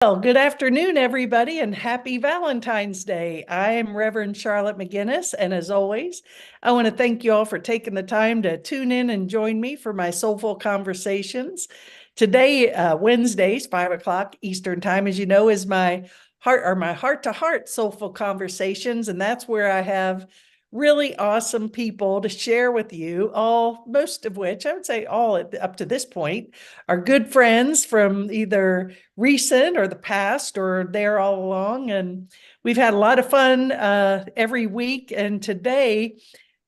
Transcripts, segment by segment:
Well, good afternoon, everybody, and happy Valentine's Day. I am Reverend Charlotte McGinnis, and as always, I want to thank you all for taking the time to tune in and join me for my Soulful Conversations. Today, Wednesdays, 5 o'clock Eastern Time, as you know, is my heart-to-heart Soulful Conversations, and that's where I have really awesome people to share with you, most of which I would say up to this point are good friends from either recent or the past or there all along. And we've had a lot of fun every week. And today,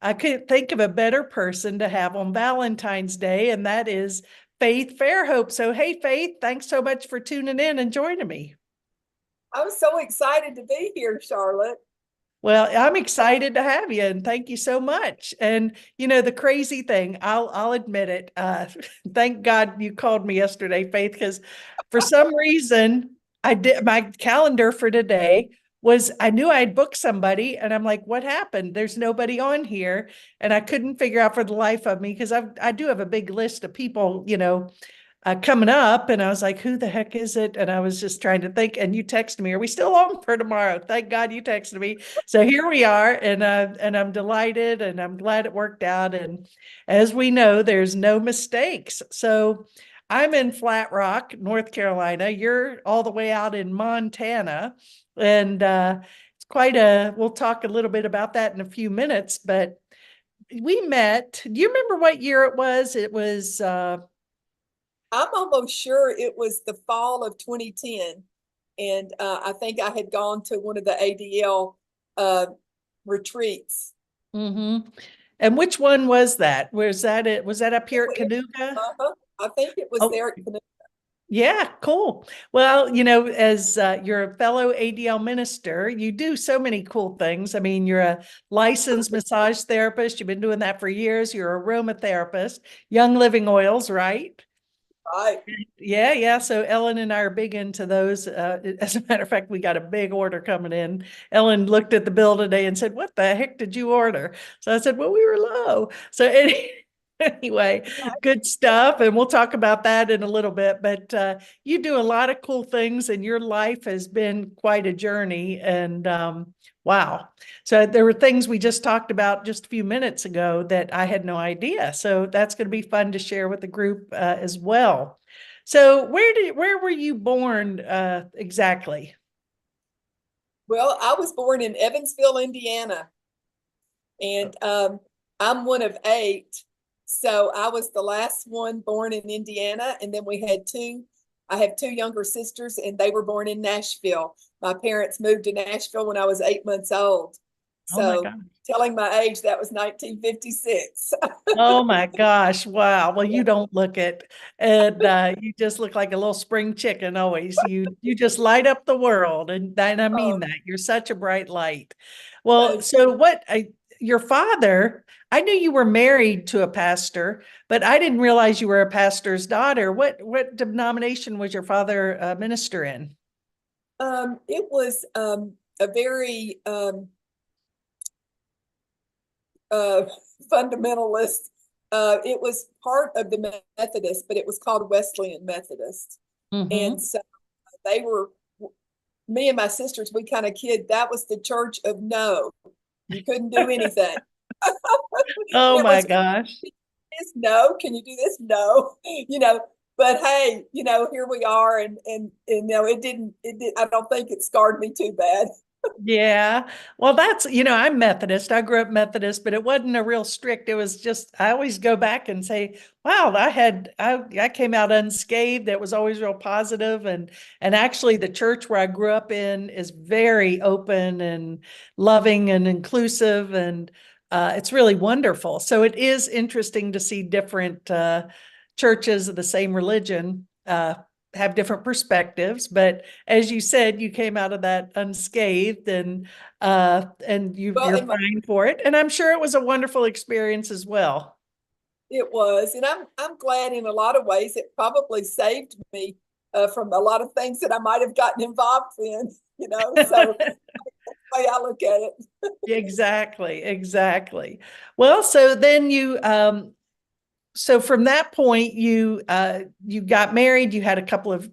I couldn't think of a better person to have on Valentine's Day, and that is Faith Fairhope. So, hey, Faith, thanks so much for tuning in and joining me. I'm so excited to be here, Charlotte. Well, I'm excited to have you, and thank you so much. And the crazy thing, I'll admit it. Thank God you called me yesterday, Faith, because for some reason I did my calendar for today was I knew I had booked somebody, and I'm like, what happened? There's nobody on here, and I couldn't figure out for the life of me because I do have a big list of people, coming up, and I was like, who the heck is it? And I was just trying to think, and you texted me, are we still on for tomorrow? Thank God you texted me. So here we are, and I'm delighted, and I'm glad it worked out. And as we know, there's no mistakes. So I'm in Flat Rock, North Carolina. You're all the way out in Montana, and it's we'll talk a little bit about that in a few minutes, but we met. Do you remember what year it was? It was I'm almost sure it was the fall of 2010. And I think I had gone to one of the ADL retreats. Mm-hmm. And which one was that? Was that it? Was that up here at Canuga? I think it was Oh, there at yeah, cool. Well, as you're a fellow ADL minister, you do so many cool things. I mean, you're a licensed massage therapist. You've been doing that for years. You're a aromatherapist, Young Living Oils, right? right. Yeah, yeah. So Ellen and I are big into those. As a matter of fact, we got a big order coming in. Ellen looked at the bill today and said, "What the heck did you order?" So I said, "Well, we were low." So anyway, good stuff, and we'll talk about that in a little bit. But you do a lot of cool things, and your life has been quite a journey. And wow. So there were things we just talked about just a few minutes ago that I had no idea. So that's going to be fun to share with the group as well. So where were you born exactly? Well, I was born in Evansville, Indiana, and I'm one of eight. So I was the last one born in Indiana, and then I have two younger sisters, and they were born in Nashville. My parents moved to Nashville when I was 8 months old. Oh my So God. telling my age, that was 1956. Oh my gosh. Wow. Well, you don't look it. And you just look like a little spring chicken always. You just light up the world. And I mean Oh, that. You're such a bright light. Well, thank so your father, I knew you were married to a pastor, but I didn't realize you were a pastor's daughter. What denomination was your father a minister in? It was a very uh, fundamentalist. It was part of the Methodist, but it was called Wesleyan Methodist. And Mm-hmm. so they were, me and my sisters, we kind of kid, that was the church of no. You couldn't do anything. Oh It my was gosh. this, no. Can you do this? No. But hey, here we are, and it did. I don't think it scarred me too bad. Yeah. Well, I'm Methodist. I grew up Methodist, but it wasn't a real strict. It was just, I always go back and say, wow, I came out unscathed. It was always real positive. And actually the church where I grew up in is very open and loving and inclusive. And it's really wonderful. So it is interesting to see different churches of the same religion have different perspectives, but as you said, you came out of that unscathed, and Well, you're fine for it. And I'm sure it was a wonderful experience as well. it was, and I'm glad in a lot of ways it probably saved me from a lot of things that I might have gotten involved in. So that's the way I look at it. Exactly, exactly. Well, so then so from that point, you got married. You had a couple of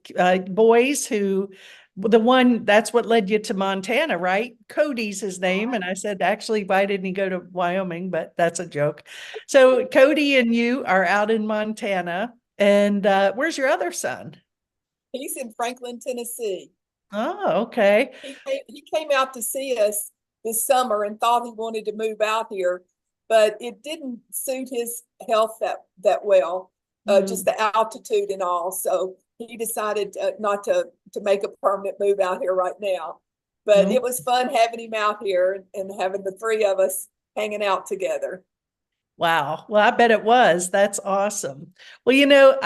boys who, the one that's what led you to Montana, right? Cody's his name, and I said, actually, why didn't he go to Wyoming? But that's a joke. So Cody and you are out in Montana, and where's your other son? He's in Franklin, Tennessee. Oh, okay. He came out to see us this summer and thought he wanted to move out here, but it didn't suit his health that well, just Hmm. the altitude and all. So he decided not to make a permanent move out here right now. But Mm. it was fun having him out here and having the three of us hanging out together. Wow. Well, I bet it was. That's awesome. Well,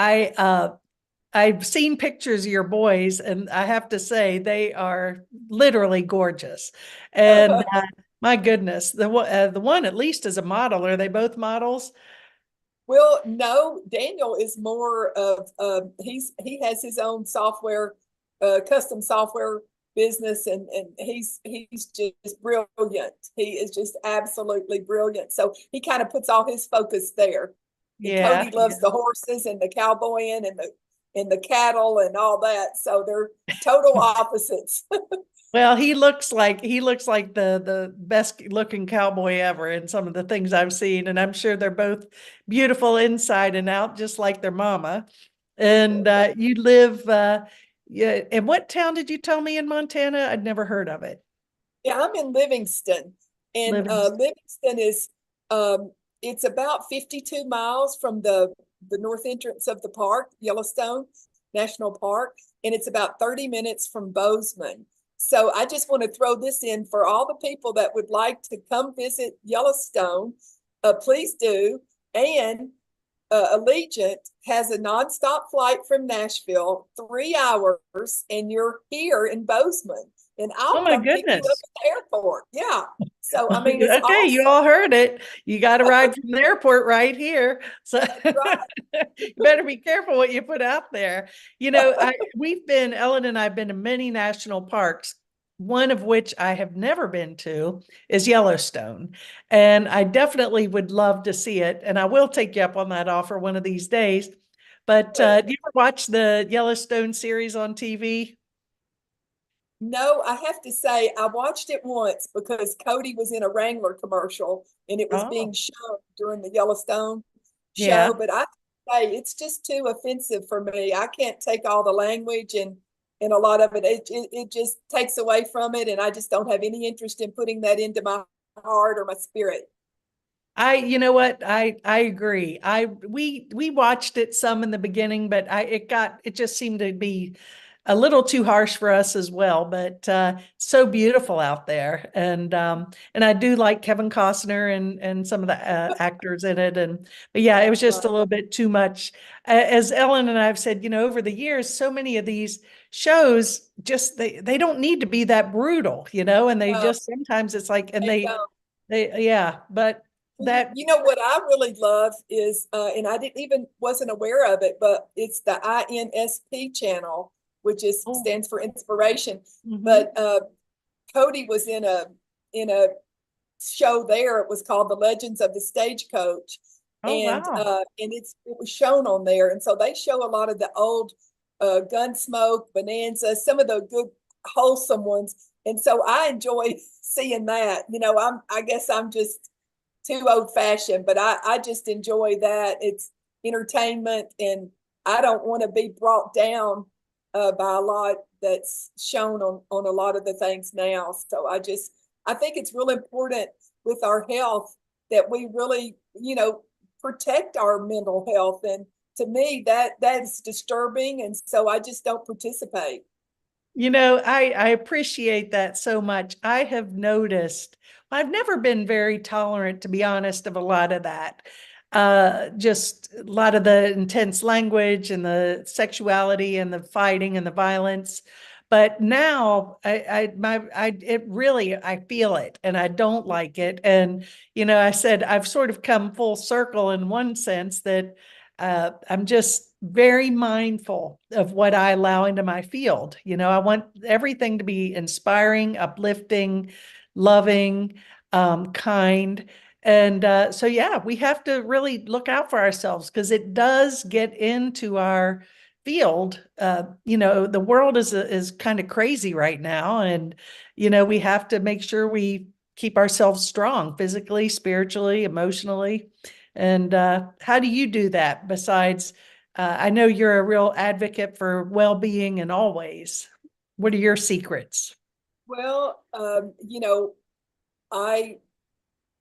I've seen pictures of your boys, and I have to say they are literally gorgeous. And my goodness, the one at least is a model. Are they both models? Well, no, Daniel is more of he has his own software, custom software business, and he's just brilliant. He is just absolutely brilliant. So he kind of puts all his focus there. And Yeah, Cody loves yeah. the horses and the cowboying and the cattle and all that. So they're total opposites. Well, he looks like the best looking cowboy ever in some of the things I've seen, and I'm sure they're both beautiful inside and out, just like their mama. And you live, yeah. And what town did you tell me in Montana? I'd never heard of it. Yeah, I'm in Livingston, and Livingston. Livingston is it's about 52 miles from the north entrance of the park, Yellowstone National Park, and it's about 30 minutes from Bozeman. So I just want to throw this in for all the people that would like to come visit Yellowstone. Please do. And Allegiant has a nonstop flight from Nashville, 3 hours, and you're here in Bozeman, and Oh I'll my come pick you up goodness. at the airport. Yeah. So, I mean, it's Okay, you awesome. all heard it. You got to ride from the airport right here. So Right. you better be careful what you put out there. Ellen and I've been to many national parks, one of which I have never been to is Yellowstone. And I definitely would love to see it. And I will take you up on that offer one of these days. But do you ever watch the Yellowstone series on TV? No, I have to say, I watched it once because Cody was in a Wrangler commercial and it was being Oh, shown during the Yellowstone yeah. show. But I say it's just too offensive for me. I can't take all the language and a lot of it. It just takes away from it, and I just don't have any interest in putting that into my heart or my spirit. You know what? I agree. We watched it some in the beginning, but it just seemed to be a little too harsh for us as well. But so beautiful out there, and I do like Kevin Costner and some of the actors in it. And but yeah, it was just a Right. little bit too much. As Ellen and I have said, over the years, so many of these shows just they don't need to be that brutal, and they No, just sometimes it's like, and they don't. they yeah, but that. You know what I really love is, and I didn't even wasn't aware of it, but it's the INSP channel, which is Oh, stands for inspiration. mhm. But Cody was in a show there. It was called The Legends of the Stagecoach, Oh, wow. and it was shown on there, and so they show a lot of the old Gunsmoke, Bonanza, some of the good wholesome ones, and so I enjoy seeing that. I guess I'm just too old fashioned, but I just enjoy that. It's entertainment, and I don't want to be brought down by a lot that's shown on a lot of the things now. So I think it's real important with our health that we really, protect our mental health. And to me, that is disturbing. And so I just don't participate. I appreciate that so much. I have noticed, I've never been very tolerant, to be honest, of a lot of that. Just a lot of the intense language and the sexuality and the fighting and the violence. But now it really, I feel it and I don't like it. And, I said, I've sort of come full circle in one sense that I'm just very mindful of what I allow into my field. I want everything to be inspiring, uplifting, loving, kind. And so, yeah, we have to really look out for ourselves because it does get into our field. The world is kind of crazy right now, and we have to make sure we keep ourselves strong physically, spiritually, emotionally. And how do you do that besides? I know you're a real advocate for well-being in all ways. What are your secrets? Well, I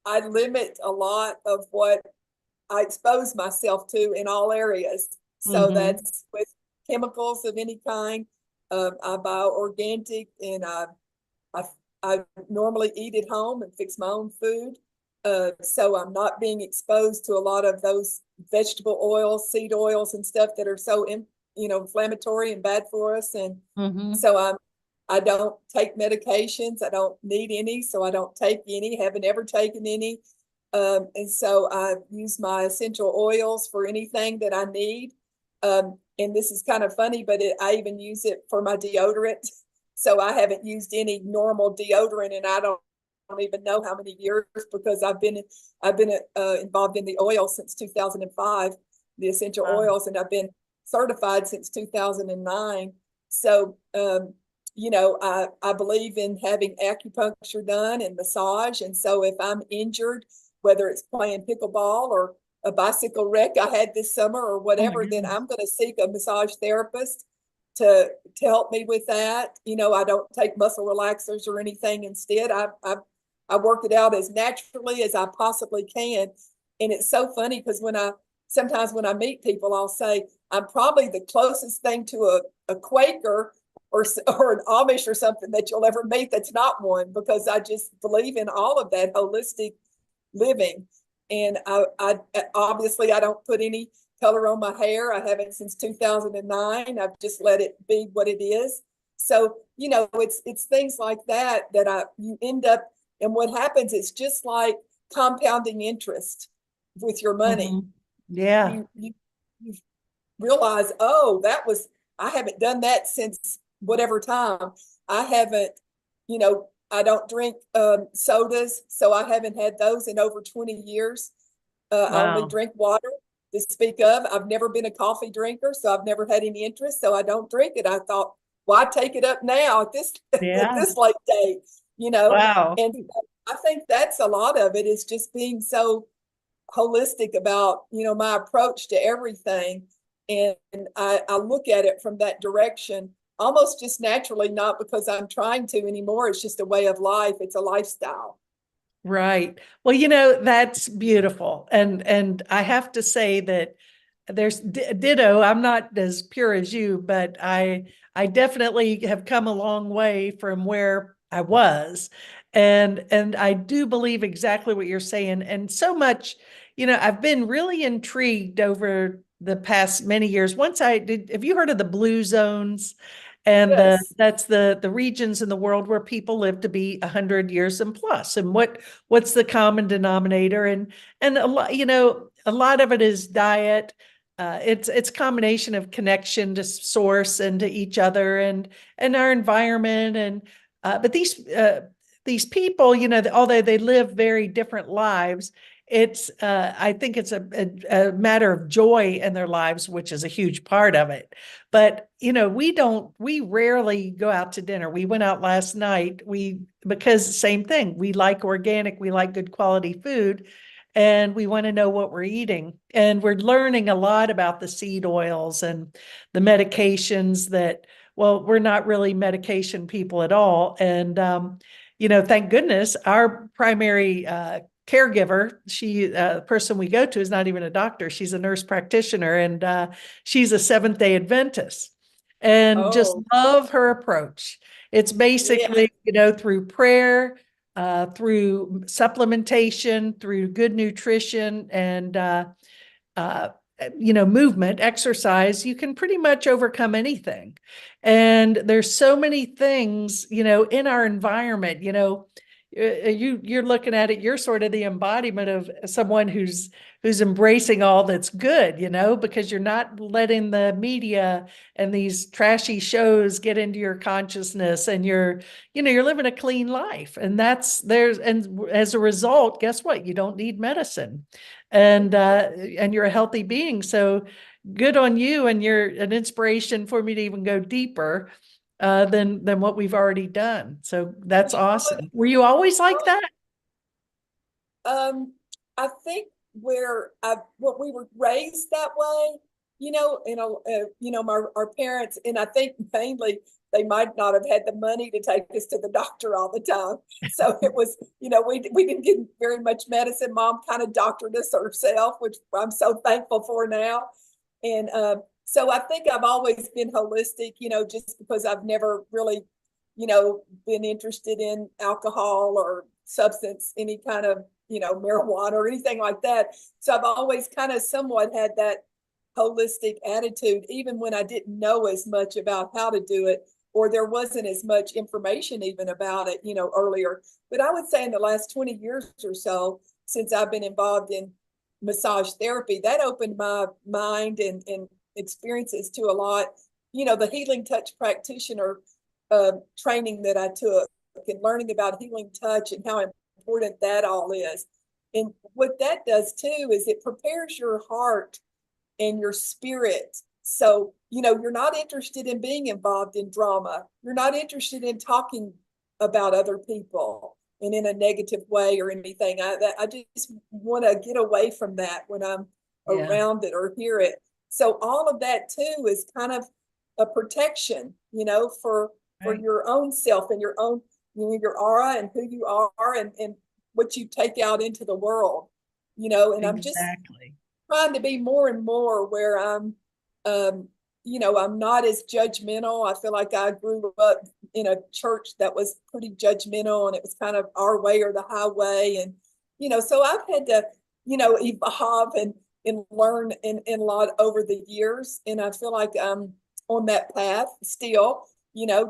I limit a lot of what I expose myself to in all areas. So Mm-hmm. that's with chemicals of any kind. I buy organic, and I I normally eat at home and fix my own food. So I'm not being exposed to a lot of those vegetable oils, seed oils, and stuff that are so inflammatory and bad for us. And Mm-hmm. so I don't take medications. I don't need any, so I don't take any. Haven't ever taken any. And so I use my essential oils for anything that I need. And this is kind of funny, but I even use it for my deodorant. So I haven't used any normal deodorant, and I don't even know how many years, because I've been involved in the oil since 2005, the essential Wow. oils, and I've been certified since 2009. So I believe in having acupuncture done and massage. And so if I'm injured, whether it's playing pickleball or a bicycle wreck I had this summer or Oh my whatever, then goodness. I'm going to seek a massage therapist to help me with that. I don't take muscle relaxers or anything. Instead, I work it out as naturally as I possibly can. And it's so funny because sometimes when I meet people, I'll say I'm probably the closest thing to a Quaker or an Amish or something that you'll ever meet that's not one, because I just believe in all of that holistic living. And I obviously I don't put any color on my hair. I haven't since 2009. I've just let it be what it is. So it's things like that that you end up, and what happens is just like compounding interest with your money. Mm-hmm. Yeah. You realize, oh, I haven't done that since whatever time. I haven't, I don't drink sodas, so I haven't had those in over 20 years. I only Wow. drink water to speak of. I've never been a coffee drinker, so I've never had any interest, so I don't drink it. I thought, why take it up now at this at Yeah. this late date, you know? Wow. And I think that's a lot of it, is just being so holistic about my approach to everything. And I look at it from that direction almost just naturally, not because I'm trying to anymore. It's just a way of life. It's a lifestyle. Right. Well, that's beautiful. And I have to say that there's ditto. I'm not as pure as you, but I definitely have come a long way from where I was. And I do believe exactly what you're saying. And so much, I've been really intrigued over the past many years. Once I did, have you heard of the blue zones? And Yes. that's the regions in the world where people live to be 100 years and plus. And what's the common denominator? And a lot of it is diet. It's a combination of connection to source and to each other and our environment. And but these people, although they live very different lives, I think it's a matter of joy in their lives, which is a huge part of it. But we rarely go out to dinner. We went out last night. Because same thing, we like organic, we like good quality food, and we want to know what we're eating. And we're learning a lot about the seed oils and the medications that, well, we're not really medication people at all. And thank goodness our primary caregiver, the person we go to is not even a doctor. She's a nurse practitioner, and she's a Seventh-day Adventist, and just Oh, love her approach. It's yeah. basically, through prayer, through supplementation, through good nutrition, and uh, movement, exercise, you can pretty much overcome anything. And there's so many things, in our environment, you're looking at it, you're sort of the embodiment of someone who's embracing all that's good, because you're not letting the media and these trashy shows get into your consciousness, and you're living a clean life. And and as a result, guess what? You don't need medicine, and you're a healthy being. So good on you, and you're an inspiration for me to even go deeper than what we've already done. So that's awesome. Were you always like that? Um, I think what we were raised that way, our parents, and I think mainly they might not have had the money to take us to the doctor all the time. So it was, we didn't get very much medicine. Mom kind of doctored us herself, which I'm so thankful for now. And so I think I've always been holistic, just because I've never really, been interested in alcohol or substance, any kind of, marijuana or anything like that. So I've always kind of somewhat had that holistic attitude, even when I didn't know as much about how to do it, or there wasn't as much information even about it, earlier. But I would say in the last 20 years or so, since I've been involved in massage therapy, that opened my mind and experiences to a lot. The healing touch practitioner training that I took, and learning about healing touch and how important that all is. And what that does too is it prepares your heart and your spirit. So, you're not interested in being involved in drama. You're not interested in talking about other people and in a negative way or anything. I just want to get away from that when I'm around it or hear it. So all of that too is kind of a protection, for your own self and your own, your aura and who you are, and what you take out into the world, and I'm just Exactly. trying to be more and more where I'm not as judgmental. I feel like I grew up in a church that was pretty judgmental, and it was kind of our way or the highway. And, so I've had to, evolve and learn in a lot over the years. And I feel like I'm on that path still,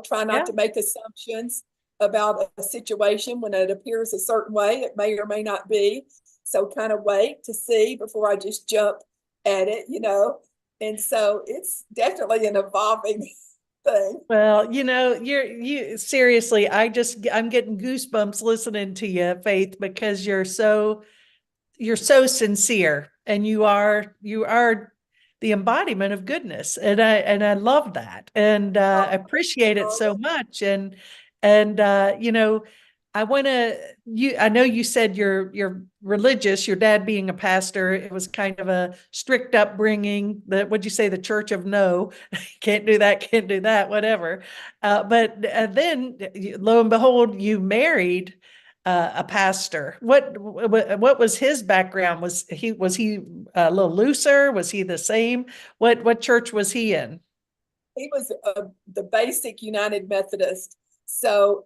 try not Yeah. to make assumptions about a situation when it appears a certain way. It may or may not be. So kind of wait to see before I just jump at it, And so it's definitely an evolving thing. Well, you seriously, I'm getting goosebumps listening to you, Faith, because you're so sincere, and you are the embodiment of goodness, and I love that, and appreciate it so much. And I know you said you're religious, your dad being a pastor, it was kind of a strict upbringing. What'd you say, the church of no? Can't do that, whatever. But then lo and behold, you married a pastor. What was his background? Was he a little looser? Was he the same? What church was he in? He was the basic United Methodist. So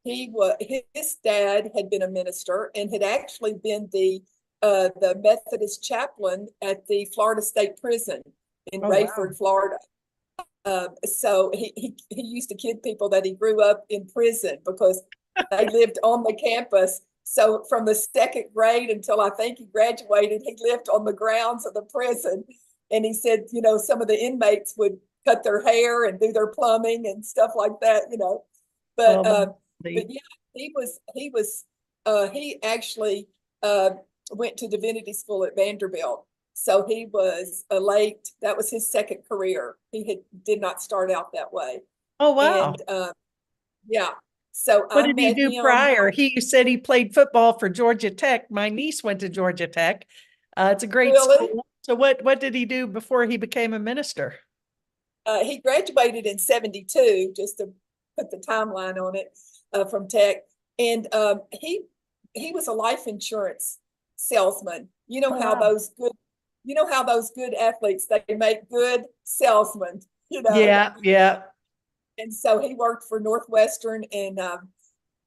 his dad had been a minister and had actually been the Methodist chaplain at the Florida State Prison in Oh, wow. Rayford, Florida. So he used to kid people that he grew up in prison because they lived on the campus. So from the second grade until I think he graduated, he lived on the grounds of the prison. And he said, some of the inmates would cut their hair and do their plumbing and stuff like that. But Well, but yeah, he actually went to divinity school at Vanderbilt. So he was that was his second career. Did not start out that way. oh, wow. And yeah, so What I did he met do him. prior? He said he played football for Georgia Tech. My niece went to Georgia Tech. It's a great Really? school. So what did he do before he became a minister? He graduated in 72, just to put the timeline on it, from Tech. And he was a life insurance salesman. Oh, wow. You know how those good athletes, they make good salesmen, Yeah, yeah. And so he worked for Northwestern, and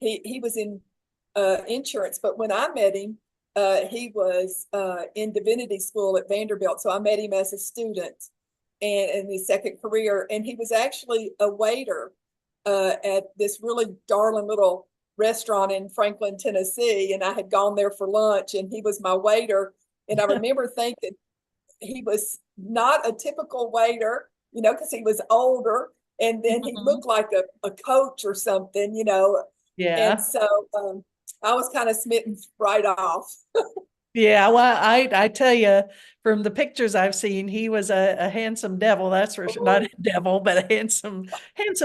he was in insurance. But when I met him, he was in divinity school at Vanderbilt. So I met him as a student and in his second career. And he was actually a waiter at this really darling little restaurant in Franklin, Tennessee, and I had gone there for lunch, and he was my waiter. And I remember thinking he was not a typical waiter, because he was older, and then he Mhm. looked like a coach or something. And Yeah. so I was kind of smitten right off. Yeah, well, I tell you, from the pictures I've seen, he was a handsome devil. That's for sure. Not a devil, but a handsome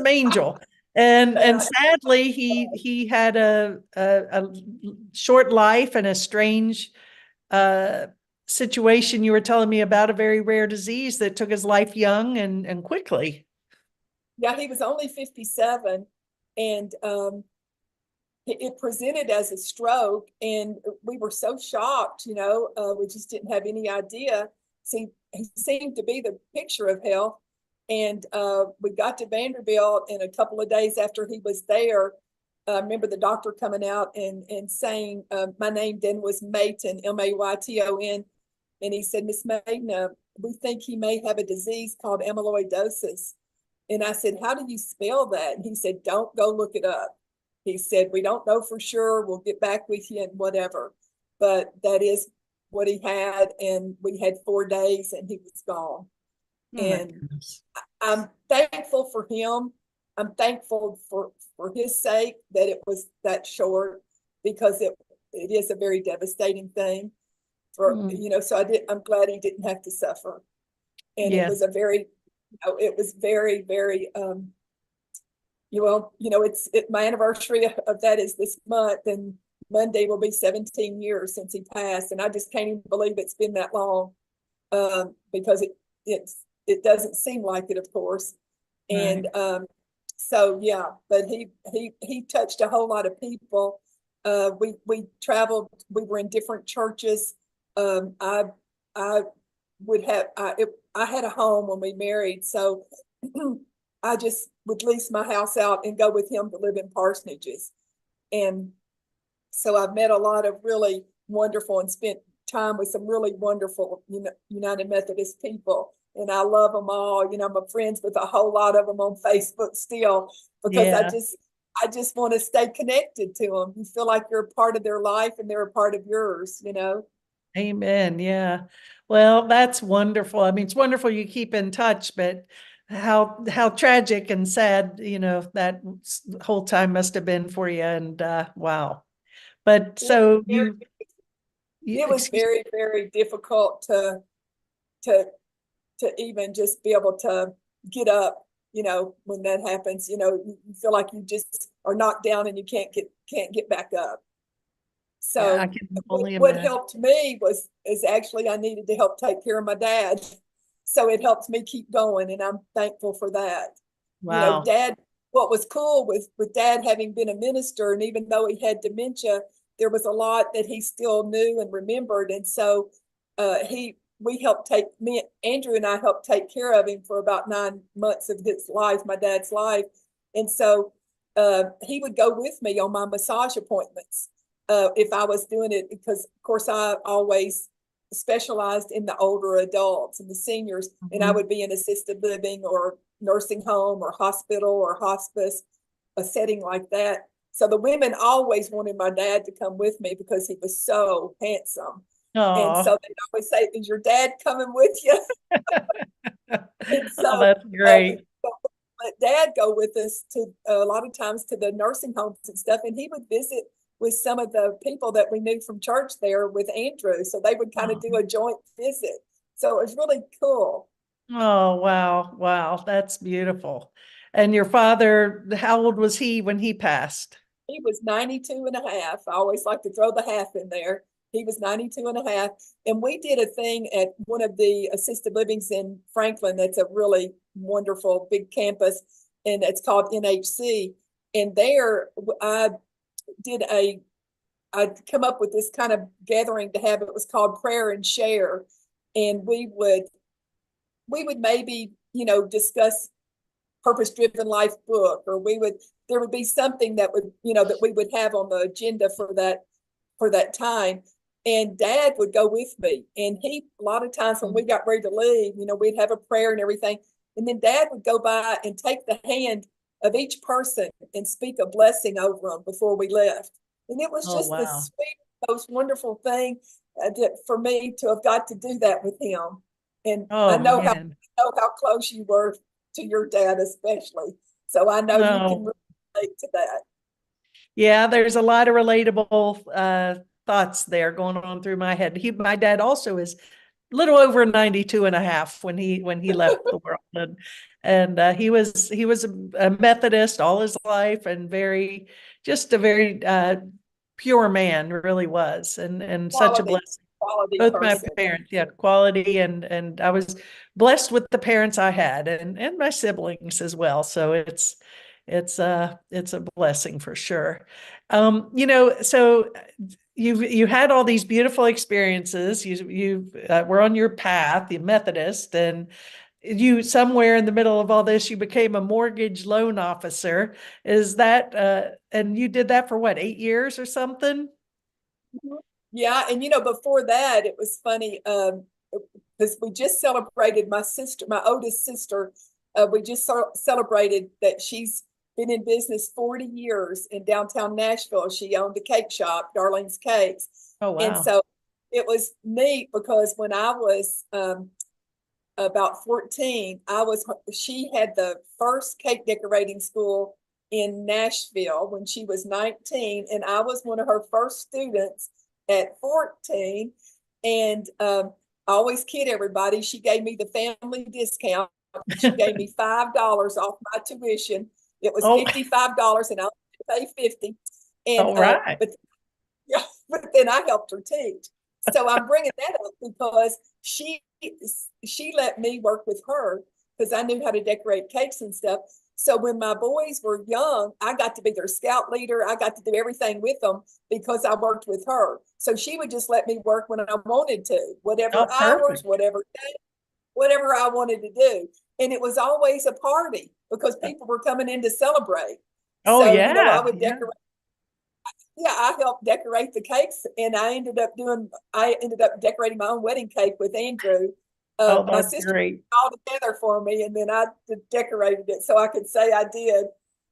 angel. And Uh, sadly, he had a short life and a strange uh, situation you were telling me about, a very rare disease that took his life young and quickly. yeah, he was only 57, and it presented as a stroke, and we were so shocked. We just didn't have any idea. See, he seemed to be the picture of health. And we got to Vanderbilt, and a couple of days after he was there, I remember the doctor coming out and saying, my name then was Mayton, Mayton. And he said, Miss Mayton, we think he may have a disease called amyloidosis. And I said, how do you spell that? And he said, don't go look it up. He said, we don't know for sure. We'll get back with you and whatever. But that is what he had. And we had 4 days and he was gone. Oh my And goodness. I'm thankful for him. I'm thankful for his sake that it was that short, because it is a very devastating thing Mm, so I'm glad he didn't have to suffer. And it yeah. was a very, it was very, very, my anniversary of that is this month, and Monday will be 17 years since he passed. And I just can't even believe it's been that long, because it doesn't seem like it, of course. Right. And so, yeah, but he touched a whole lot of people. We traveled, we were in different churches. I would have, I had a home when we married. So I just would lease my house out and go with him to live in parsonages. And so I've met a lot of really wonderful and spent time with some really wonderful United Methodist people. And I love them all. I'm friends with a whole lot of them on Facebook still, because I Yeah. just I just want to stay connected to them. You feel like you're a part of their life and they're a part of yours. Amen. Yeah. Well, that's wonderful. I mean, it's wonderful you keep in touch, but how tragic and sad, that whole time must have been for you. And wow. But It was so very, it was excuse very, very difficult to to even just be able to get up, when that happens. You feel like you just are knocked down and you can't get back up. yeah, I So can what, only what imagine. helped me is actually I needed to help take care of my dad. So it helped me keep going, and I'm thankful for that. Wow. Dad, what was cool with dad having been a minister, and even though he had dementia, there was a lot that he still knew and remembered. And so he we helped take me, Andrew and I helped take care of him for about 9 months of his life, my dad's life. And so he would go with me on my massage appointments if I was doing it, because of course I always specialized in the older adults and the seniors, and I Mhm. would be in assisted living or nursing home or hospital or hospice, a setting like that. So the women always wanted my dad to come with me because he was so handsome. And Oh, so they always say, is your dad coming with you? And oh, so that's we great. let dad go with us to a lot of times to the nursing homes and stuff. And he would visit with some of the people that we knew from church there with Andrew. So they would kind of do Oh, a joint visit. So it was really cool. oh, wow. Wow. That's beautiful. And your father, how old was he when he passed? He was 92 and a half. I always like to throw the half in there. He was 92 and a half. And we did a thing at one of the assisted livings in Franklin that's a really wonderful big campus, and it's called NHC. And there did a, I'd come up with this kind of gathering to have. It was called Prayer and Share. And we would maybe, discuss purpose driven life book, or there would be something that that we would have on the agenda for that time. And dad would go with me, and he a lot of times when we got ready to leave, we'd have a prayer and everything, and then dad would go by and take the hand of each person and speak a blessing over them before we left. And it was Oh, just the wow. sweet, most wonderful thing for me to have got to do that with him. And Oh, man. I know how close you were to your dad, especially. So I know you can No. relate to that. Yeah, there's a lot of relatable thoughts there going on through my head. My dad also is little over 92 and a half when he left the world. And he was a Methodist all his life and just a very pure man, really was, and such a Quality, blessing. quality Both my person. parents, yeah, quality, and I was blessed with the parents I had, and my siblings as well. So it's a blessing for sure. So you had all these beautiful experiences. You were on your path, the Methodist, and you somewhere in the middle of all this, you became a mortgage loan officer. Is that and you did that for what, 8 years or something? Mhm. Yeah, and before that, it was funny because we just celebrated my sister, my oldest sister. We just celebrated that she's been in business 40 years in downtown Nashville. She owned a cake shop, Darlene's Cakes, Oh, and wow. so it was neat because when I was about 14, she had the first cake decorating school in Nashville when she was 19, and I was one of her first students at 14. And I always kid everybody, she gave me the family discount. She gave me $5 off my tuition. It was Oh, $55 and I only pay 50. And all right. but yeah, but then I helped her teach. So I'm bringing that up because she let me work with her because I knew how to decorate cakes and stuff. So when my boys were young, I got to be their scout leader. I got to do everything with them because I worked with her. So she would just let me work when I wanted to, whatever Oh, hours, perfect. whatever day, whatever I wanted to do. And it was always a party because people were coming in to celebrate. Oh, So, I yeah. would Yeah. decorate, yeah, I helped decorate the cakes, and I ended up decorating my own wedding cake with Andrew. Oh, My that's sister great. put it all together for me, and then I decorated it so I could say I did.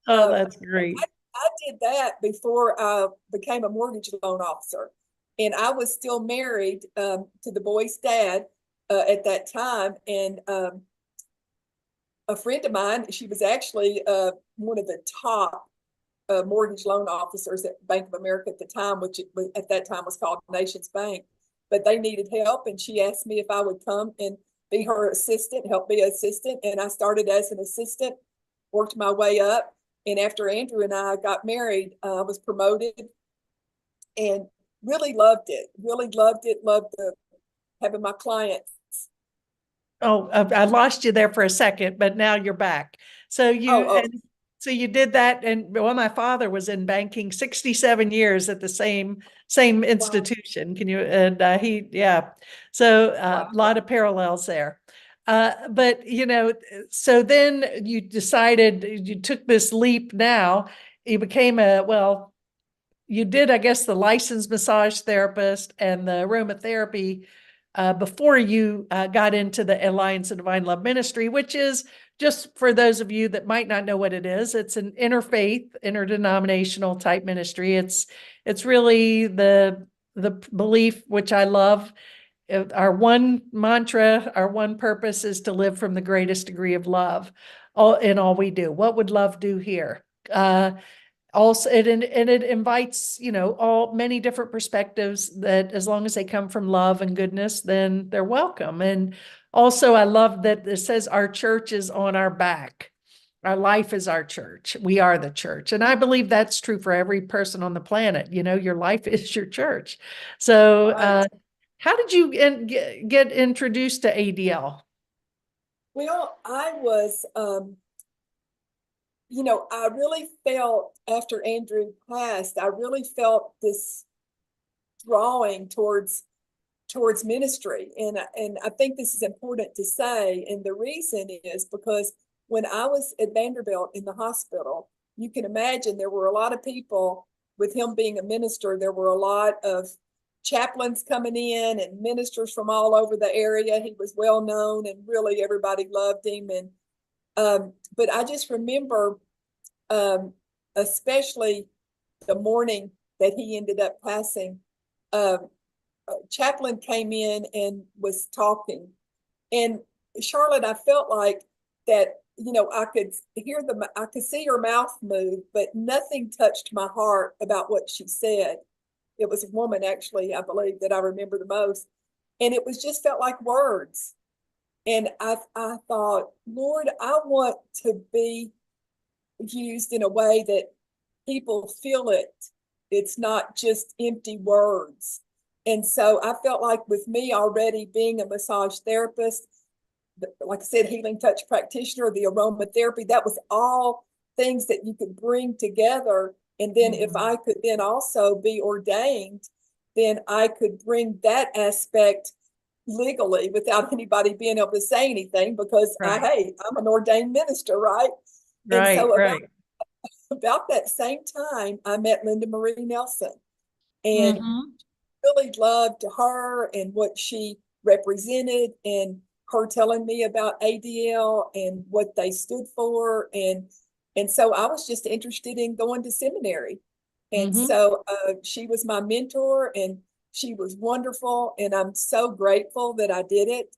Oh, Um, that's great. I did that before I became a mortgage loan officer, and I was still married to the boy's dad at that time, and a friend of mine, she was actually one of the top mortgage loan officers at Bank of America at the time, which at that time was called Nations Bank. But they needed help, and she asked me if I would come and be her assistant, help be an assistant. And I started as an assistant, worked my way up. And after Andrew and I got married, I was promoted and really loved it. Really loved it. Loved having my clients. Oh, I lost you there for a second, but now you're back. So Oh, you oh, and so you did that, and well, my father was in banking 67 years at the same wow, institution. Can you? And yeah. So a wow. lot of parallels there. But so then you decided you took this leap. Now you became you did, I guess, the licensed massage therapist and the aromatherapy before you got into the Alliance of Divine Love Ministry, which is, just for those of you that might not know what it is, it's an interfaith, interdenominational type ministry. It's really the belief, which I love. Our one mantra, our one purpose is to live from the greatest degree of love, all in all we do. What would love do here? Also it invites all many different perspectives, that as long as they come from love and goodness, then they're welcome. And also I love that it says our church is on our back. Our life is our church. We are the church. And I believe that's true for every person on the planet. Your life is your church. So Right. how did you get introduced to ADL? Well, I was I really felt after Andrew passed, I really felt this drawing towards ministry, and I think this is important to say. And the reason is because when I was at Vanderbilt in the hospital, you can imagine there were a lot of people with him being a minister. There were a lot of chaplains coming in and ministers from all over the area. He was well known, and really everybody loved him. And but I just remember um, especially the morning that he ended up passing. Um, Chaplain came in and was talking, and Charlotte, I felt like that, I could I could see her mouth move, but nothing touched my heart about what she said. It was a woman, actually, I believe, that I remember the most. And it was just felt like words. And I thought, Lord, I want to be used in a way that people feel it. It's not just empty words. And so I felt like with me already being a massage therapist, like I said, healing touch practitioner, the aromatherapy, that was all things that you could bring together. And then if I could then also be ordained, then I could bring that aspect legally without anybody being able to say anything because Right, hey, I'm an ordained minister, right? And right, so right. about that same time, I met Linda Marie Nelson and Hmm. really loved her and what she represented and her telling me about ADL and what they stood for. And so I was just interested in going to seminary. And Hmm. so she was my mentor and she was wonderful. And I'm so grateful that I did it.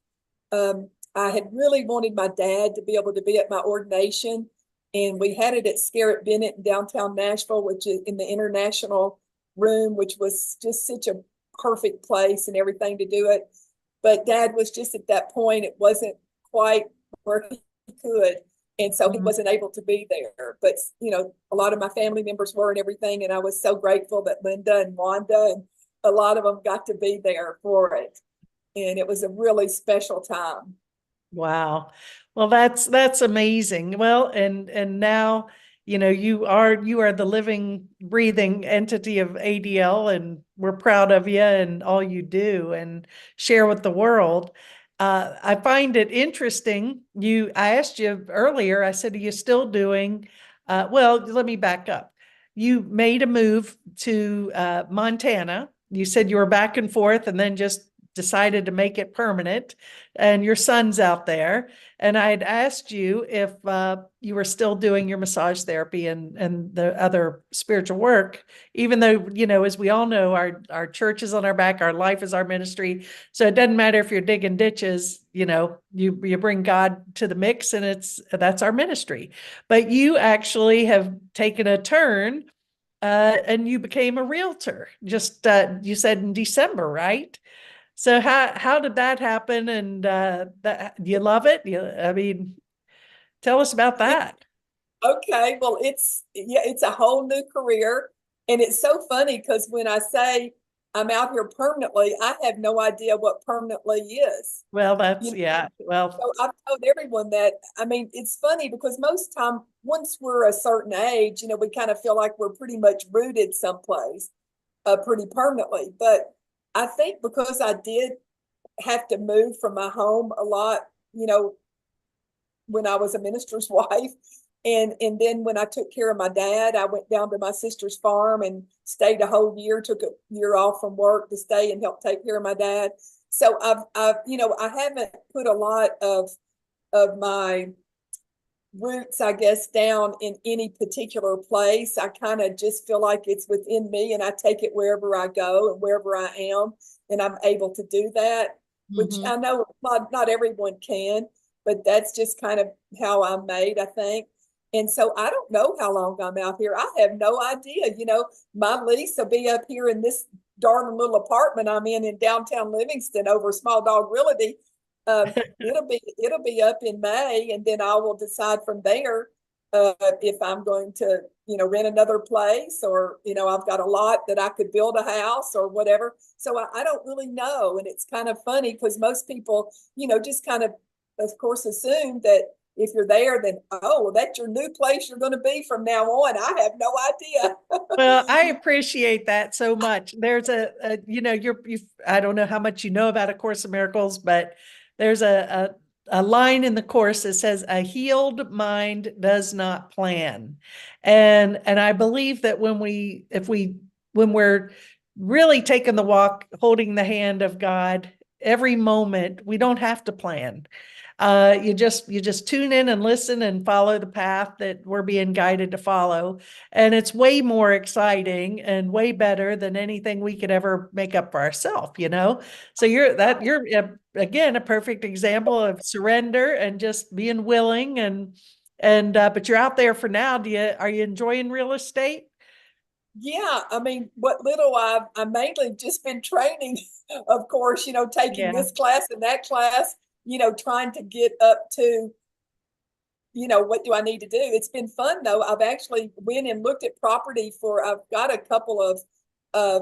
I had really wanted my dad to be able to be at my ordination. And we had it at Scarrett Bennett in downtown Nashville, which is in the international room, which was just such a perfect place and everything to do it. But dad was just at that point, it wasn't quite where he could. And so he Hmm. wasn't able to be there. But, a lot of my family members were and everything. And I was so grateful that Linda and Wanda and a lot of them got to be there for it. And it was a really special time. Wow. Well, that's amazing. Well, and now, you are the living, breathing entity of ADL, and we're proud of you and all you do and share with the world. I find it interesting. I asked you earlier, I said, are you still doing, well, let me back up. You made a move to Montana. You said you were back and forth and then just decided to make it permanent, and your son's out there. And I had asked you if you were still doing your massage therapy and the other spiritual work, even though, as we all know, our church is on our back, our life is our ministry. So it doesn't matter if you're digging ditches, you bring God to the mix, and that's our ministry. But you actually have taken a turn, and you became a realtor. Just you said in December, right? So how did that happen? And that, do you love it? I mean, tell us about that. Okay, well, it's a whole new career, and it's so funny because when I say I'm out here permanently, I have no idea what permanently is. Well, You know, yeah. Well, so I've told everyone that. I mean, it's funny because most time, once we're a certain age, we kind of feel like we're pretty much rooted someplace, pretty permanently. But I think because I did have to move from my home a lot, you know, when I was a minister's wife. And then when I took care of my dad, I went down to my sister's farm and stayed a whole year, took a year off from work to stay and help take care of my dad. So I haven't put a lot of my roots, I guess, down in any particular place. I kind of just feel like it's within me and I take it wherever I go and wherever I am. And I'm able to do that, which mhm. I know not everyone can, but that's just kind of how I'm made, I think. And so I don't know how long I'm out here. I have no idea. My lease will be up here in this darling little apartment I'm in downtown Livingston over Small Dog Realty. It'll be up in May, and then I will decide from there if I'm going to rent another place or I've got a lot that I could build a house or whatever. So I don't really know, and it's kind of funny because most people just kind of course assume that if you're there, then well, that's your new place you're going to be from now on. I have no idea. Well, I appreciate that so much. There's I don't know how much you know about A Course in Miracles, but there's a line in the course that says, "A healed mind does not plan," and I believe that when we're really taking the walk, holding the hand of God every moment, we don't have to plan. You just tune in and listen and follow the path that we're being guided to follow. And it's way more exciting and way better than anything we could ever make up for ourselves, you know? So you're again a perfect example of surrender and just being willing and but you're out there for now. Are you enjoying real estate? Yeah, I mean, what little I mainly just been training, of course, taking Yeah. this class and that class, trying to get up to, what do I need to do? It's been fun though. I've actually went and looked at property I've got a couple of uh,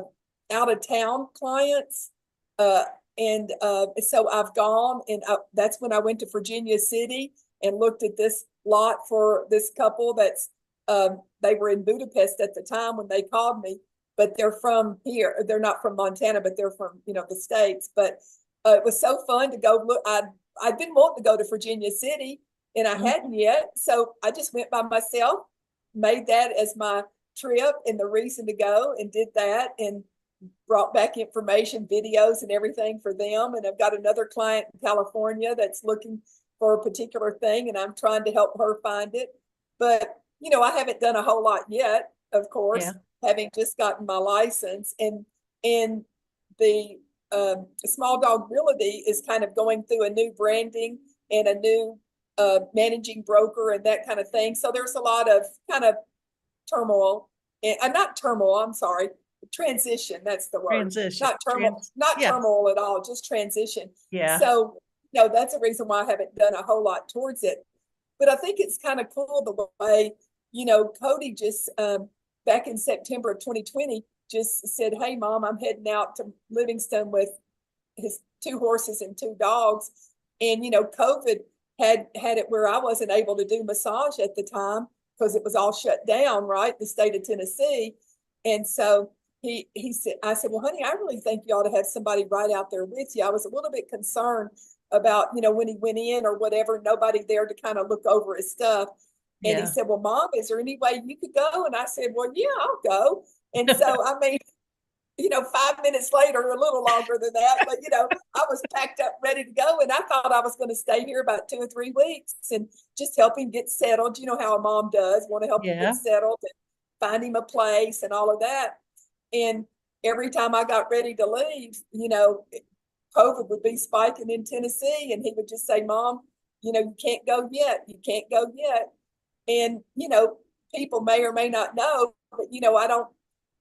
out of town clients. Uh, and so I've gone and that's when I went to Virginia City and looked at this lot for this couple they were in Budapest at the time when they called me, but they're from here. They're not from Montana, but they're from, the States. But it was so fun to go look. I'd been wanting to go to Virginia City and I Mhm. hadn't yet. So I just went by myself, made that as my trip and the reason to go, and did that and brought back information, videos, and everything for them. And I've got another client in California that's looking for a particular thing, and I'm trying to help her find it. But, I haven't done a whole lot yet, of Yeah. course, having just gotten my license. And the small dog realty is kind of going through a new branding and a new managing broker and that kind of thing. So there's a lot of kind of turmoil and not turmoil, I'm sorry, transition. That's the word. Transition. Not turmoil, not Yeah. turmoil at all, just transition. Yeah. So, that's a reason why I haven't done a whole lot towards it. But I think it's kind of cool the way, Cody just back in September of 2020 just said, "Hey, Mom, I'm heading out to Livingston with his two horses and two dogs." And COVID had it where I wasn't able to do massage at the time because it was all shut down, right? The state of Tennessee. And so he said, I said, "Well, honey, I really think you ought to have somebody right out there with you." I was a little bit concerned about, when he went in or whatever, nobody there to kind of look over his stuff. And he Yeah. said, "Well, Mom, is there any way you could go?" And I said, "Well, yeah, I'll go." And so, I mean, 5 minutes later, or a little longer than that, but I was packed up, ready to go. And I thought I was going to stay here about 2 or 3 weeks and just help him get settled. You know how a mom does, want to help him get Yeah. settled and find him a place and all of that. And every time I got ready to leave, COVID would be spiking in Tennessee. And he would just say, "Mom, you can't go yet. You can't go yet." And, people may or may not know, but, I don't,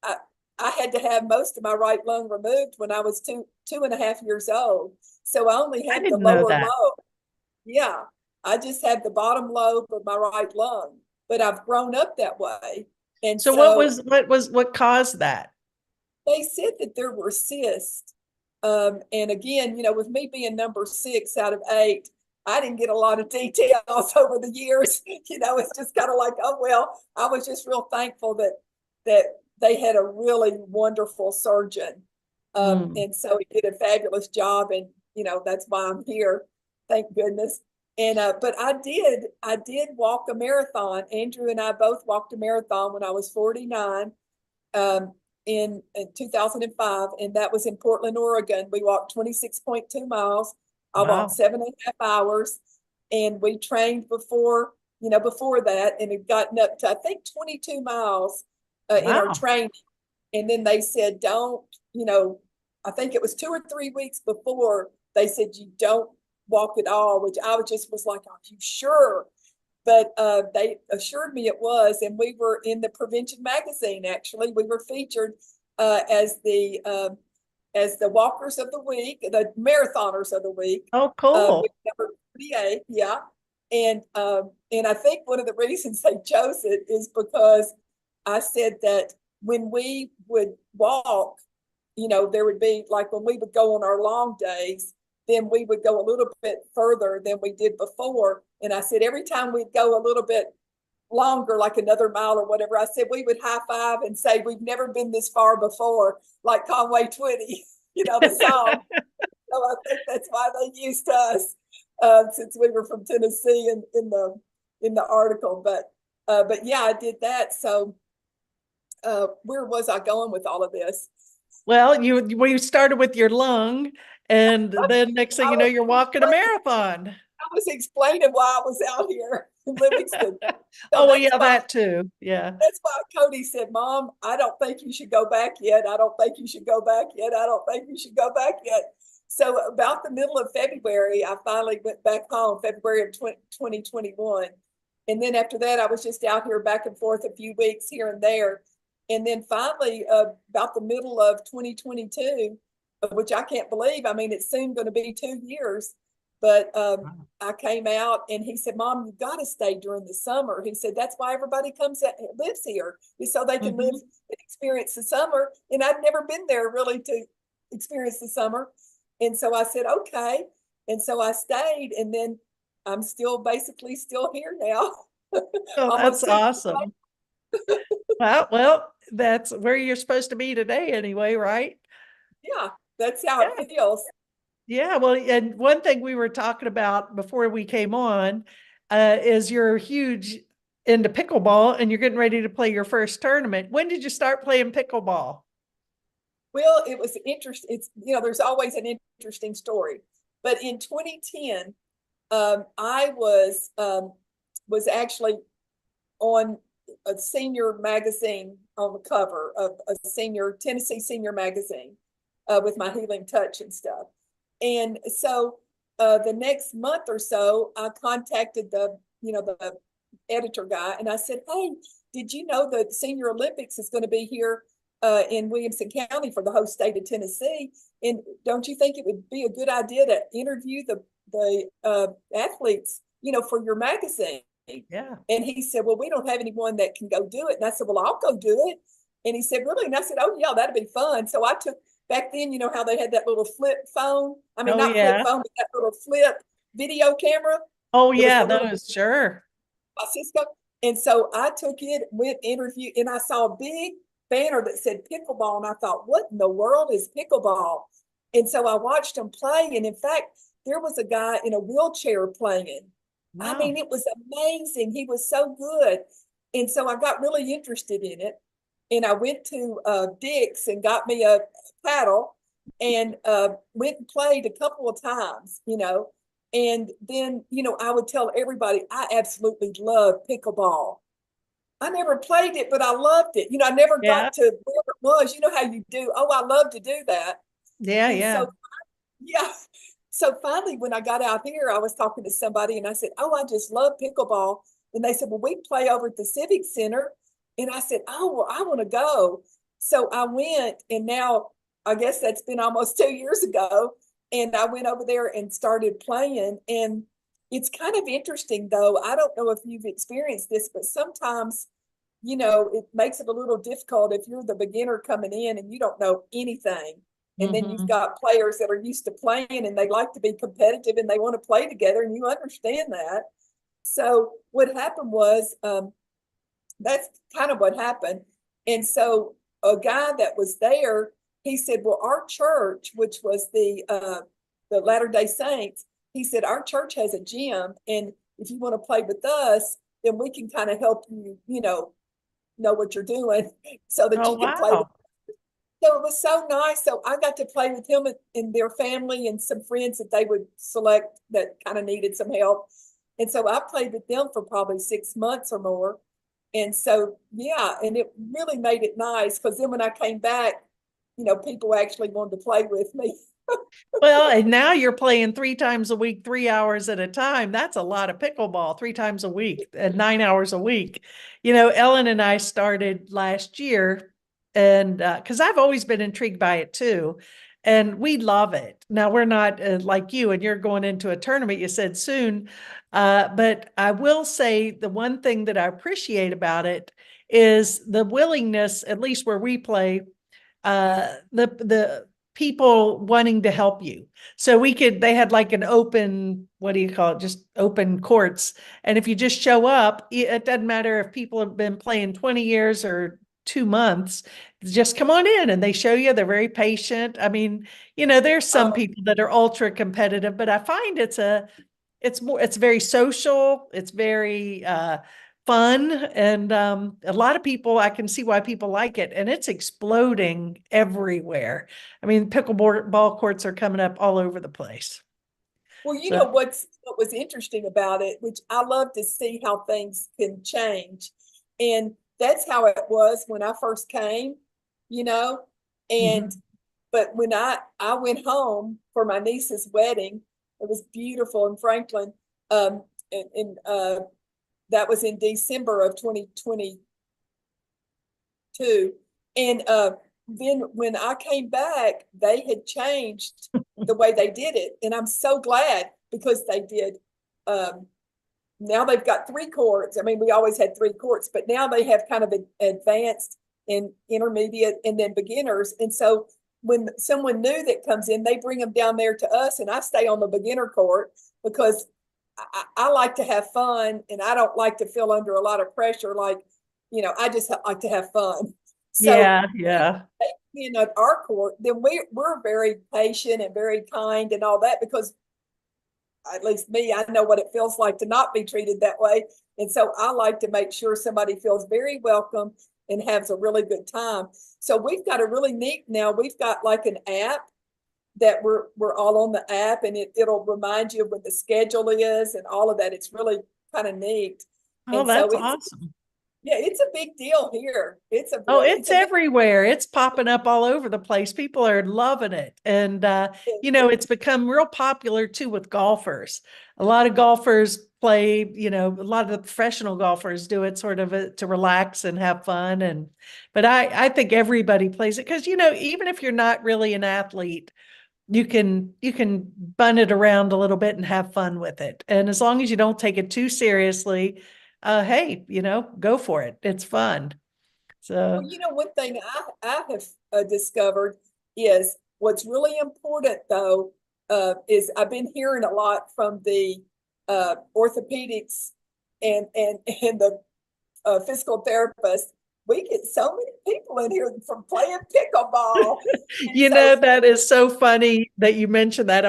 I, I had to have most of my right lung removed when I was 2.5 years old. So I only I had the didn't know lower that. lobe. Yeah. I just had the bottom lobe of my right lung, but I've grown up that way. And So what so was what caused that? they said that there were cysts. And again, with me being number 6 out of 8, I didn't get a lot of details over the years. It's just kind of like, oh well. I was just real thankful that they had a really wonderful surgeon, Mm. and so he did a fabulous job. And that's why I'm here. Thank goodness. And but I did walk a marathon. Andrew and I both walked a marathon when I was 49. Um, in 2005, and that was in Portland, Oregon. We walked 26.2 miles. I walked Wow. 7.5 hours, and we trained before that, and had gotten up to I think 22 miles in our Wow. training. And then they said, "Don't," I think it was 2 or 3 weeks before they said you don't walk at all, which I was like, "Are you sure?" But they assured me it was, and we were in the Prevention magazine. Actually, we were featured as the walkers of the week, the marathoners of the week. Oh, With cool. number 38, yeah. And I think one of the reasons they chose it is because I said that when we would walk, there would be like when we would go on our long days, then we would go a little bit further than we did before. And I said, every time we'd go a little bit longer, like another mile or whatever, I said we would high five and say, "We've never been this far before," like Conway Twitty, the song. So I think that's why they used us, since we were from Tennessee in the article. But yeah, I did that. So where was I going with all of this? Well, you started with your lung, and then next thing I you know, was you're walking a marathon. was explaining why I was out here in Livingston. So Oh, well, yeah, that too. Yeah. that's why Cody said, Mom, I don't think you should go back yet. I don't think you should go back yet. I don't think you should go back yet. So about the middle of February, I finally went back home, February of 2021. And then after that, I was just out here back and forth a few weeks here and there. And then finally, about the middle of 2022, which I can't believe, I mean, it's soon going to be 2 years, but I came out and he said, Mom, you've got to stay during the summer. He said, that's why everybody comes and lives here, is so they can live Mhm. and experience the summer. And I'd never been there really to experience the summer. And so I said, okay. And so I stayed. And then I'm still basically still here now, Oh, that's almost 2 years awesome. Well, that's where you're supposed to be today anyway, right? later. Yeah, that's how Yeah. it feels. Yeah. Well, and one thing we were talking about before we came on is you're huge into pickleball and you're getting ready to play your first tournament. When did you start playing pickleball? Well, it was interesting. It's, there's always an interesting story. But in 2010, I was actually on a senior magazine on the cover of a senior Tennessee senior magazine with my healing touch and stuff. And so the next month or so, I contacted the editor guy, and I said, "Hey, did you know the Senior Olympics is going to be here in Williamson County for the host state of Tennessee? And don't you think it would be a good idea to interview the athletes, for your magazine?" Yeah. And he said, "Well, we don't have anyone that can go do it." And I said, "Well, I'll go do it." And he said, "Really?" And I said, "Oh, yeah, that'd be fun." So I took, back then, you know how they had that little flip phone? I mean, Oh, not flip yeah. phone, but that little flip video camera. Oh, It was yeah. the little Those, sure. Cisco. And so I took it, went interview, and I saw a big banner that said pickleball. And I thought, what in the world is pickleball? And so I watched them play. And in fact, there was a guy in a wheelchair playing. I Wow. mean, it was amazing. He was so good. And so I got really interested in it. And I went to Dick's and got me a paddle and went and played a couple of times. And then, I would tell everybody I absolutely love pickleball. I never played it, but I loved it. I never Yeah. got to where it was. You know how you do, oh, I love to do that. Yeah. And Yeah. so, yeah. So finally, when I got out here, I was talking to somebody and I said, "Oh, I just love pickleball." And they said, "Well, we play over at the Civic Center." And I said, "Oh, well, I want to go." So I went, and now I guess that's been almost 2 years ago. And I went over there and started playing. And it's kind of interesting, though. I don't know if you've experienced this, but sometimes, it makes it a little difficult if you're the beginner coming in and you don't know anything. And then you've Hmm. got players that are used to playing and they like to be competitive and they want to play together, and you understand that. So what happened was that's kind of what happened. And so a guy that was there, he said, "Well, our church, which was the Latter-day Saints," he said, "Our church has a gym, and if you want to play with us, then we can kind of help you, know what you're doing so that Oh, you can play." wow. So it was so nice. So I got to play with him and their family and some friends that they would select that kind of needed some help. And so I played with them for probably 6 months or more. And so, yeah, and it really made it nice because then when I came back, people actually wanted to play with me. Well, and now you're playing 3 times a week, 3 hours at a time. That's a lot of pickleball, 3 times a week and 9 hours a week. Ellen and I started last year, and because I've always been intrigued by it too, and we love it. Now we're not like you, and you're going into a tournament, you said soon. But I will say the one thing that I appreciate about it is the willingness, at least where we play, the people wanting to help you. So they had like an open, what do you call it? Just open courts. And if you just show up, it doesn't matter if people have been playing 20 years or 2 months, just come on in and they show you. They're very patient. I mean, there's some Oh, people that are ultra competitive, but I find it's very social, it's very fun, and a lot of people, I can see why people like it, and it's exploding everywhere. I mean, pickleball ball courts are coming up all over the place. Well, you So, know what was interesting about it, which I love to see how things can change. And that's how it was when I first came, you know. And mhm. but when I went home for my niece's wedding, it was beautiful in Franklin. And that was in December of 2022. And then when I came back, they had changed the way they did it. And I'm so glad because they did. Um, Now they've got three courts. I mean, we always had three courts, but now they have kind of advanced and intermediate and then beginners. And so when someone new that comes in, they bring them down there to us, and I stay on the beginner court because I like to have fun and I don't like to feel under a lot of pressure. Like, I just like to have fun. So Yeah, yeah. at our court, then we're very patient and very kind and all that because at least me, I know what it feels like to not be treated that way. And so I like to make sure somebody feels very welcome and has a really good time. So we've got a really neat now. We've got like an app that we're all on the app, and it'll remind you of what the schedule is and all of that. It's really kind of neat. Oh, And so that's it's awesome. yeah, it's a big deal here. Oh, It's it's a big everywhere. It's popping up all over the place. People are loving it. And, it's become real popular too with golfers. A lot of golfers play, a lot of the professional golfers do it sort of to relax and have fun. But I think everybody plays it because, even if you're not really an athlete, you can bun it around a little bit and have fun with it. And as long as you don't take it too seriously, hey, go for it. It's fun. Well, So, one thing I have discovered is what's really important, though, is I've been hearing a lot from the orthopedics and the physical therapists. We get so many people in here from playing pickleball, and so that is so funny that you mentioned that.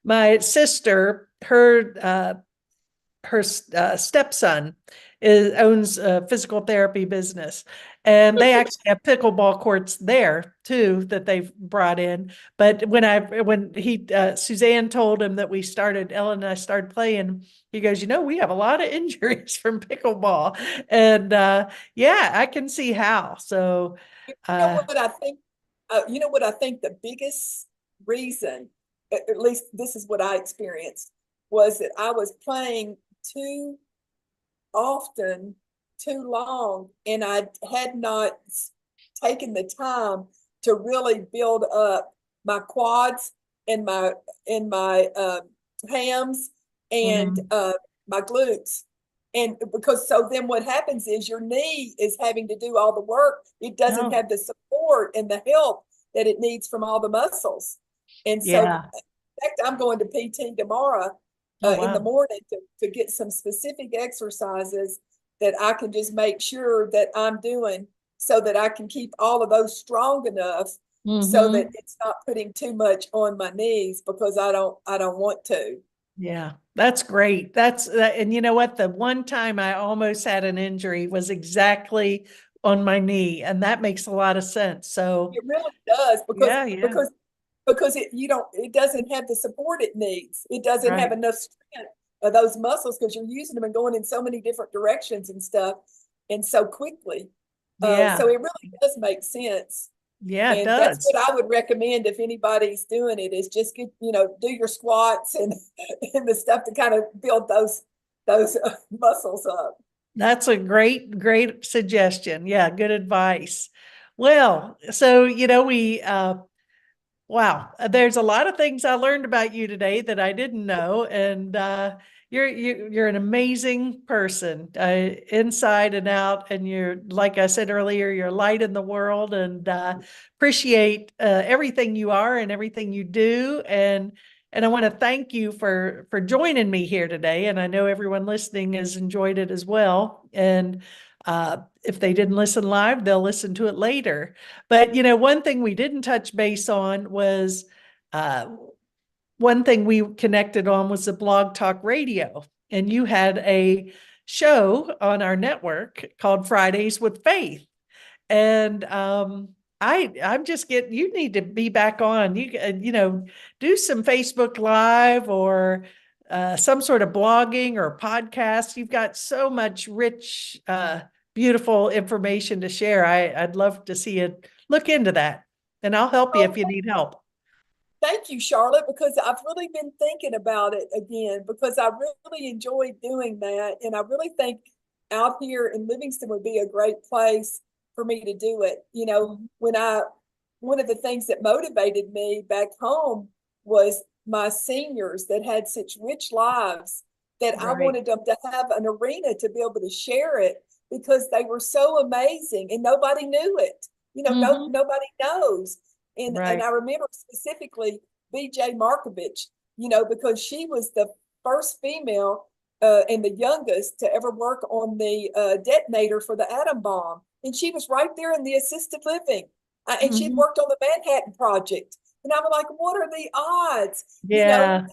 My sister, her stepson owns a physical therapy business, and they actually have pickleball courts there too that they've brought in. But when Suzanne told him that Ellen and I started playing, he goes, we have a lot of injuries from pickleball. And yeah, I can see how. So you know uh what I think. You know what I think the biggest reason, at least this is what I experienced, was that I was playing too often, too long, and I had not taken the time to really build up my quads and my hams and mhm. my glutes. And because so then what happens is your knee is having to do all the work. It doesn't Oh, have the support and the help that it needs from all the muscles. And so, yeah. in fact, I'm going to PT tomorrow Oh, in the wow. morning to get some specific exercises that I can just make sure that I'm doing so that I can keep all of those strong enough so that Hmm. it's not putting too much on my knees because I don't want to. Yeah, that's great. And you know what? The one time I almost had an injury was exactly on my knee, and that makes a lot of sense. So, It really does because yeah, yeah, because because it doesn't have the support it needs. It doesn't have right. enough strength of those muscles because you're using them and going in so many different directions and stuff and so quickly. So Yeah, it really does make sense. yeah, it And that's does. what I would recommend if anybody's doing it is just do your squats and and the stuff to kind of build those muscles up. That's a great, great suggestion. Yeah, good advice. Well, so, wow, there's a lot of things I learned about you today that I didn't know, and you're an amazing person, inside and out. And you're, like I said earlier, you're a light in the world, and appreciate everything you are and everything you do. And I want to thank you for joining me here today. And I know everyone listening has enjoyed it as well. And if they didn't listen live, they'll listen to it later. But one thing we didn't touch base on was uh, one thing we connected on was the Blog Talk Radio, and you had a show on our network called Fridays with Faith, and I'm just getting, you need to be back on. Do some Facebook Live or some sort of blogging or podcast. You've got so much rich, beautiful information to share. I'd love to see it. Look into that, and I'll help you Oh, if you need help. thank you, Charlotte, because I've really been thinking about it again because I really enjoyed doing that. And I really think out here in Livingston would be a great place for me to do it. One of the things that motivated me back home was my seniors that had such rich lives that I Right. wanted them to have an arena to be able to share it because they were so amazing and nobody knew it. Hmm. Nobody knows. And Right. I remember specifically BJ Markovich, because she was the first female and the youngest to ever work on the detonator for the atom bomb. And she was right there in the assisted living. And she'd Hmm. worked on the Manhattan Project. And I'm like, what are the odds? Yeah.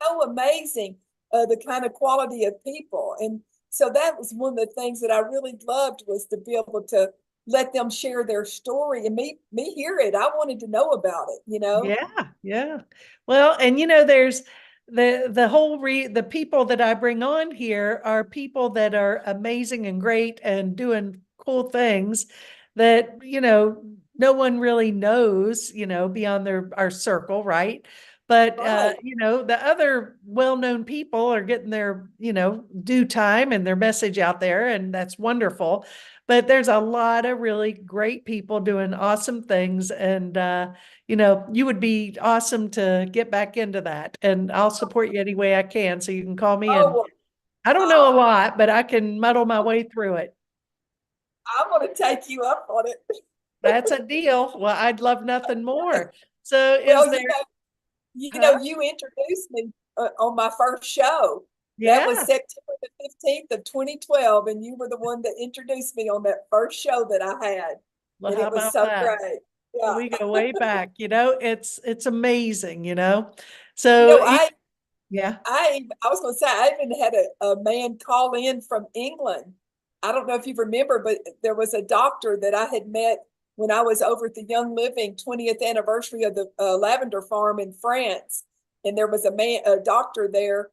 So amazing, the kind of quality of people. And so that was one of the things that I really loved was to be able to let them share their story and me hear it. I wanted to know about it. Yeah, yeah. Well, and there's the people that I bring on here are people that are amazing and great and doing cool things that, no one really knows, beyond our circle, right? But Right. the other well-known people are getting their, due time and their message out there, and that's wonderful. But there's a lot of really great people doing awesome things, and you would be awesome to get back into that. And I'll support you any way I can. So you can call me, Oh, and well, I don't know a I'll, lot, but I can muddle my way through it. I'm going to take you up on it. That's a deal. Well, I'd love nothing more. So is Well, there, huh? you introduced me on my first show. That was Yeah. September the 15th of 2012, and you were the one that introduced me on that first show that I had, Well, and how it was about so that? great. Well, Yeah. we go way back, it's amazing. So I yeah. I was going to say, I even had a man call in from England. I don't know if you remember, but there was a doctor that I had met when I was over at the Young Living 20th anniversary of the lavender farm in France. And there was a doctor there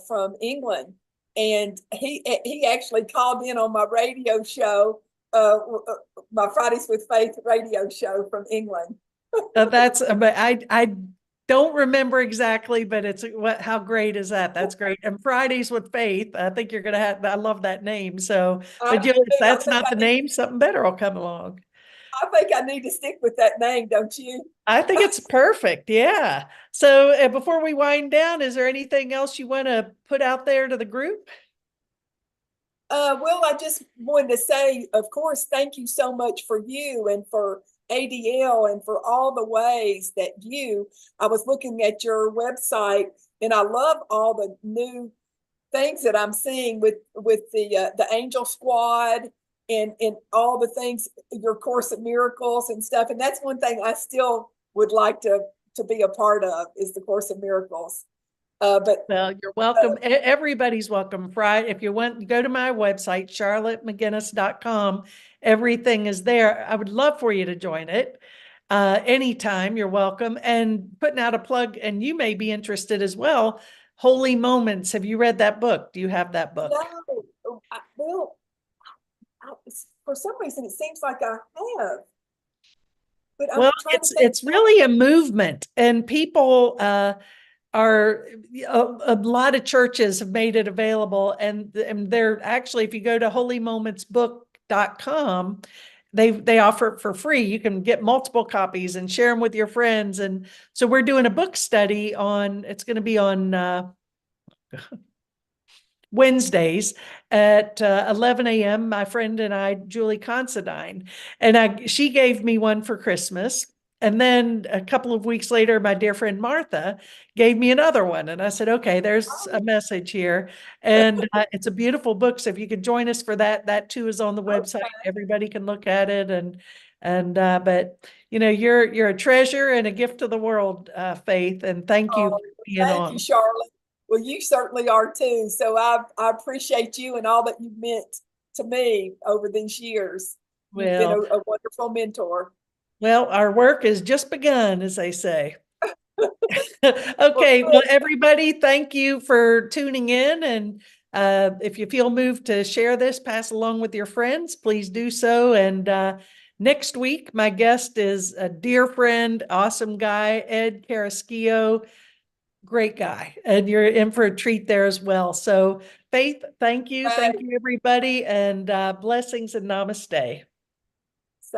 from England. And he actually called in on my radio show, my Fridays with Faith radio show from England. But I don't remember exactly, but how great is that? That's great. And Fridays with Faith, I think you're gonna have. I love that name. So, I but do if too. that's not the name, something better will come along. I think I need to stick with that name, don't you? I think it's perfect. Yeah. So, before we wind down, is there anything else you want to put out there to the group? Well, I just wanted to say, of course, thank you so much for you and for ADL and for all the ways that I was looking at your website and I love all the new things that I'm seeing with the Angel Squad and all the things, your Course of Miracles and stuff. And that's one thing I still would like to be a part of is the Course of Miracles. But Well, you're welcome. Everybody's welcome. Friday, if you want, go to my website, charlottemcginnis.com. Everything is there. I would love for you to join it. Anytime, you're welcome. And putting out a plug, and you may be interested as well. Holy Moments. Have you read that book? Do you have that book? no, well, for some reason it seems like I have, but I'm Well, trying to it's think it's back. really a movement, and people are a lot of churches have made it available, and they're actually, if you go to holymomentsbook.com, they offer it for free. You can get multiple copies and share them with your friends. And so we're doing a book study on, it's going to be on Wednesdays at 11 a.m. My friend and I, Julie Considine, and she gave me one for Christmas. And then a couple of weeks later, my dear friend Martha gave me another one. And I said, okay, there's a Oh, message here. And it's a beautiful book. So if you could join us for that, that too is on the website. okay. Everybody can look at it. But you're a treasure and a gift to the world, Faith. And thank you Oh, for being thank you, on. Charlotte. Well, you certainly are too. So I appreciate you and all that you've meant to me over these years. You've been Well, a wonderful mentor. Well, our work has just begun, as they say. Well, Okay, well, good. everybody, thank you for tuning in. And if you feel moved to share this, pass along with your friends, please do so. And next week, my guest is a dear friend, awesome guy, Ed Carrasquillo. Great guy. And you're in for a treat there as well. So, Faith, thank you. Right. Thank you, everybody. And blessings and namaste.